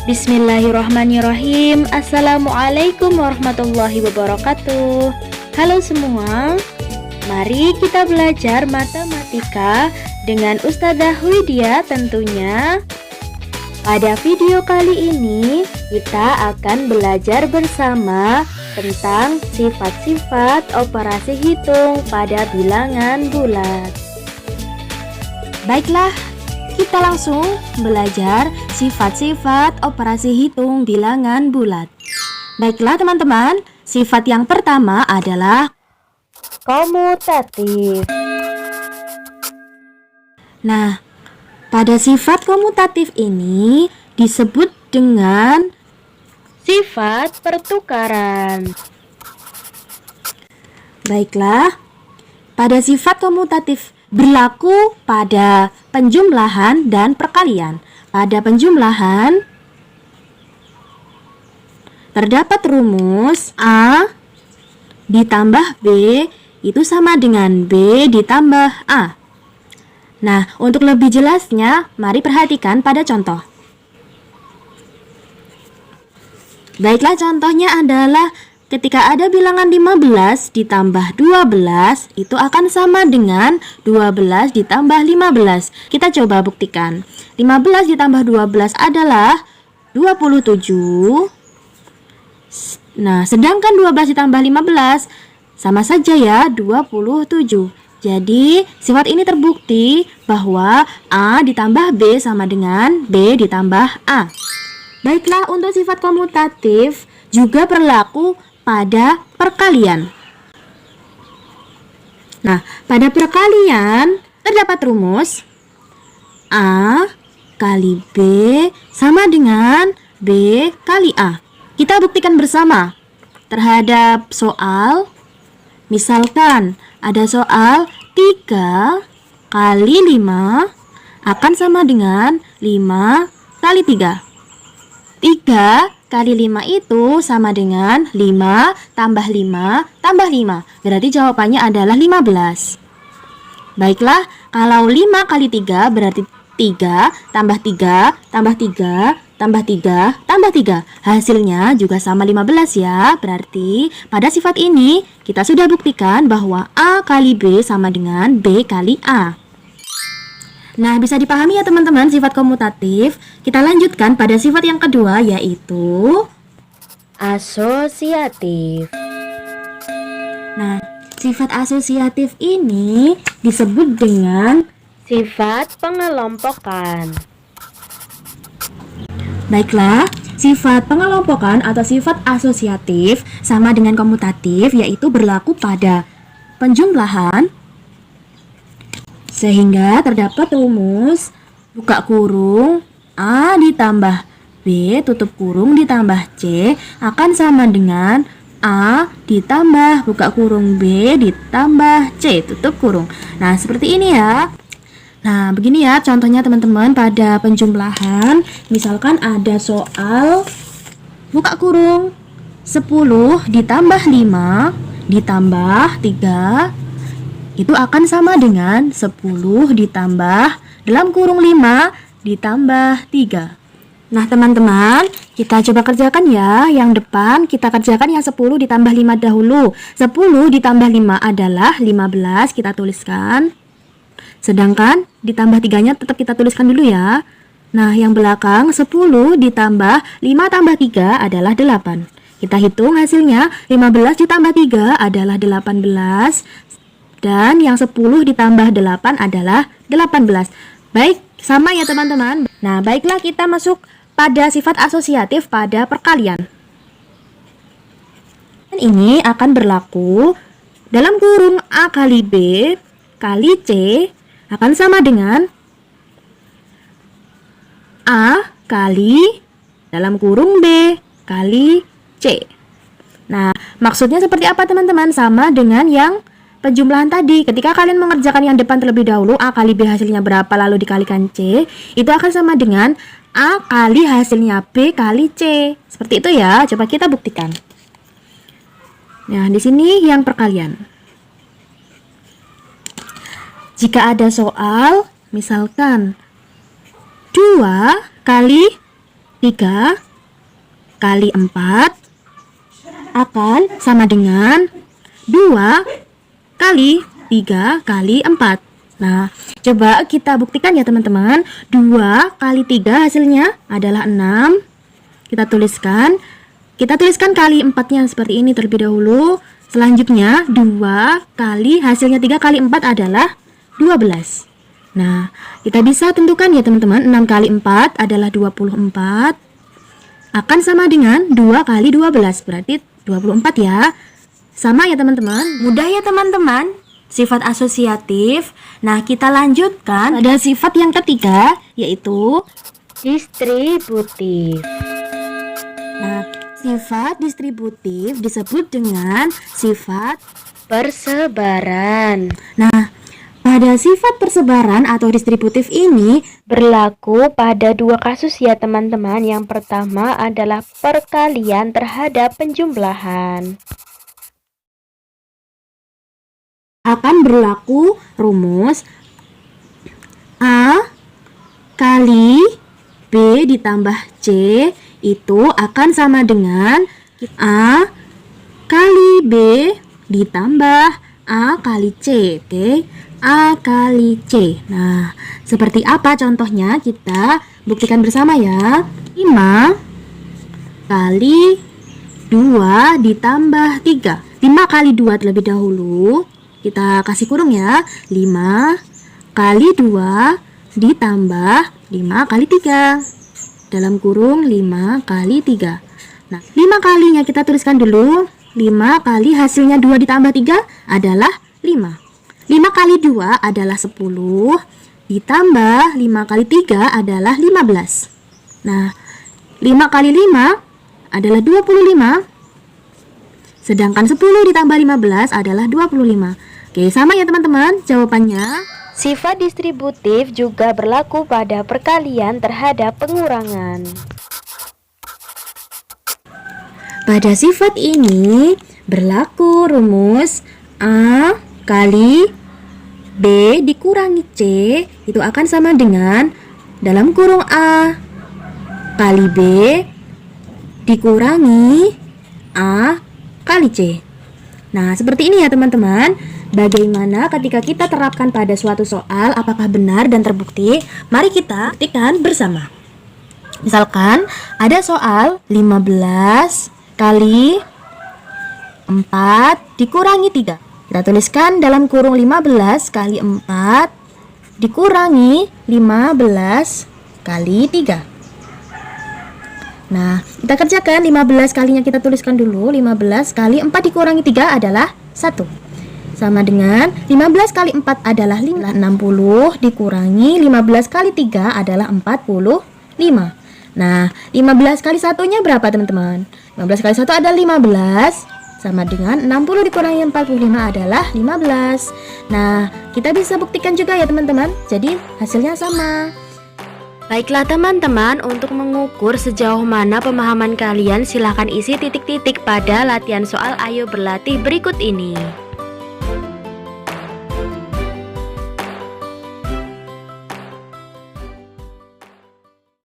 Bismillahirrahmanirrahim. Assalamualaikum warahmatullahi wabarakatuh. Halo semua, mari kita belajar matematika dengan Ustadzah Widya tentunya. Pada video kali ini kita akan belajar bersama tentang sifat-sifat operasi hitung pada bilangan bulat. Baiklah, kita langsung belajar sifat-sifat operasi hitung bilangan bulat. Baiklah teman-teman, sifat yang pertama adalah komutatif. Nah, pada sifat komutatif ini disebut dengan sifat pertukaran. Baiklah, pada sifat komutatif berlaku pada penjumlahan dan perkalian. Pada penjumlahan terdapat rumus A ditambah B itu sama dengan B ditambah A. Nah, untuk lebih jelasnya, mari perhatikan pada contoh. Baiklah, contohnya adalah ketika ada bilangan 15 ditambah 12, itu akan sama dengan 12 ditambah 15. Kita coba buktikan. 15 ditambah 12 adalah 27. Nah, sedangkan 12 ditambah 15 sama saja ya, 27. Jadi, sifat ini terbukti bahwa A ditambah B sama dengan B ditambah A. Baiklah, untuk sifat komutatif juga berlaku pada perkalian. Nah, pada perkalian terdapat rumus A kali B sama dengan B kali A. Kita buktikan bersama terhadap soal. Misalkan ada soal 3 kali 5 akan sama dengan 5 kali 3. 3 kali 5 itu sama dengan 5 tambah 5 tambah 5. Berarti jawabannya adalah 15. Baiklah, kalau 5 kali 3 berarti 3 tambah 3 tambah 3 tambah 3 tambah 3. Hasilnya juga sama 15 ya. Berarti pada sifat ini kita sudah buktikan bahwa A kali B sama dengan B kali A. Nah, bisa dipahami ya teman-teman sifat komutatif. Kita lanjutkan pada sifat yang kedua, yaitu asosiatif. Nah, sifat asosiatif ini disebut dengan sifat pengelompokan. Baiklah, sifat pengelompokan atau sifat asosiatif sama dengan komutatif, yaitu berlaku pada penjumlahan. Sehingga terdapat rumus buka kurung A ditambah B tutup kurung ditambah C akan sama dengan A ditambah buka kurung B ditambah C tutup kurung. Nah, seperti ini ya. Nah, begini ya contohnya teman-teman pada penjumlahan. Misalkan ada soal buka kurung 10 ditambah 5 ditambah 3 itu akan sama dengan 10 ditambah dalam kurung 5 ditambah 3. Nah teman-teman, kita coba kerjakan ya. Yang depan kita kerjakan yang 10 ditambah 5 dahulu. 10 ditambah 5 adalah 15, kita tuliskan. Sedangkan ditambah 3-nya tetap kita tuliskan dulu ya. Nah, yang belakang 10 ditambah 5 tambah 3 adalah 8. Kita hitung hasilnya, 15 ditambah 3 adalah 18. Dan yang 10 ditambah 8 adalah 18. Baik, sama ya teman-teman. Nah, baiklah kita masuk pada sifat asosiatif pada perkalian. Dan ini akan berlaku dalam kurung A kali B kali C akan sama dengan A kali dalam kurung B kali C. Nah, maksudnya seperti apa teman-teman? Sama dengan yang penjumlahan tadi. Ketika kalian mengerjakan yang depan terlebih dahulu, A kali B hasilnya berapa lalu dikalikan C, itu akan sama dengan A kali hasilnya B kali C. Seperti itu ya. Coba kita buktikan. Nah, di sini yang perkalian. Jika ada soal, misalkan 2 kali 3 kali 4 akan sama dengan 2 kali 3 kali 4. Nah, coba kita buktikan ya teman-teman. 2 kali 3 hasilnya adalah 6. Kita tuliskan kali 4-nya seperti ini terlebih dahulu. Selanjutnya 2 kali hasilnya 3 kali 4 adalah 12. Nah, kita bisa tentukan ya teman-teman. 6 kali 4 adalah 24. Akan sama dengan 2 kali 12. Berarti 24 ya. Sama ya teman-teman. Mudah ya teman-teman. Sifat asosiatif. Nah, kita lanjutkan pada sifat yang ketiga, yaitu distributif. Nah, sifat distributif disebut dengan sifat persebaran. Nah, pada sifat persebaran atau distributif ini berlaku pada dua kasus ya teman-teman. Yang pertama adalah perkalian terhadap penjumlahan. Akan berlaku rumus A kali B ditambah C itu akan sama dengan A kali B ditambah A kali C. Oke, A kali C. Nah, seperti apa contohnya? Kita buktikan bersama ya. 5 kali 2 ditambah 3. 5 kali 2 terlebih dahulu. Kita kasih kurung ya. 5 kali 2 ditambah 5 kali 3. Dalam kurung 5 kali 3. Nah, 5 kalinya kita tuliskan dulu. 5 kali hasilnya 2 ditambah 3 adalah 5. 5 kali 2 adalah 10. Ditambah 5 kali 3 adalah 15. Nah, 5 kali 5 adalah 25. Sedangkan 10 ditambah 15 adalah 25. Oke, sama ya teman-teman jawabannya. Sifat distributif juga berlaku pada perkalian terhadap pengurangan. Pada sifat ini berlaku rumus A kali B dikurangi C itu akan sama dengan dalam kurung A kali B dikurangi A kali C. Nah, seperti ini ya teman-teman. Bagaimana ketika kita terapkan pada suatu soal, apakah benar dan terbukti? Mari kita buktikan bersama. Misalkan ada soal 15 kali 4 dikurangi 3. Kita tuliskan dalam kurung 15 kali 4 dikurangi 15 kali 3. Nah, kita kerjakan 15 kalinya kita tuliskan dulu. 15 kali 4 dikurangi 3 adalah 1. Sama dengan 15 kali 4 adalah 60 dikurangi 15 kali 3 adalah 45. Nah, 15 kali satunya berapa teman-teman? 15 kali 1 adalah 15. Sama dengan 60 dikurangi 45 adalah 15. Nah, kita bisa buktikan juga ya teman-teman. Jadi hasilnya sama. Baiklah teman-teman, untuk mengukur sejauh mana pemahaman kalian, silahkan isi titik-titik pada latihan soal Ayo Berlatih berikut ini.